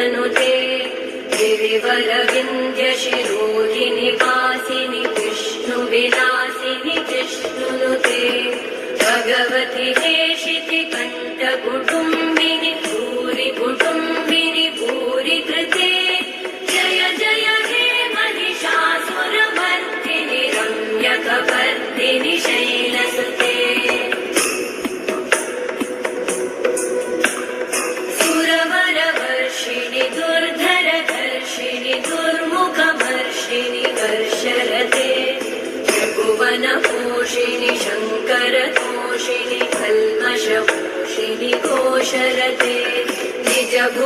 तनुते गिरिवरविन्द्यशिरोधिनि वासिनि विष्णुविलासिनि जिष्णुनुते भगवति हेशिति कण्ठकुटुम्बिनि भूरि कुटुम्बिनि भूरि कृते जय जय हे महिषासुरमर्दिनि रम्यकपर्दिनि शैलसुते सुरवरवर्षिणि दुर्धरधर्षिणि दुर्मुखमर्षिणि वर्षरते त्रिभुवनपोषिणि शङ्करतोषिणि कल्मषपोषिणि घोषरते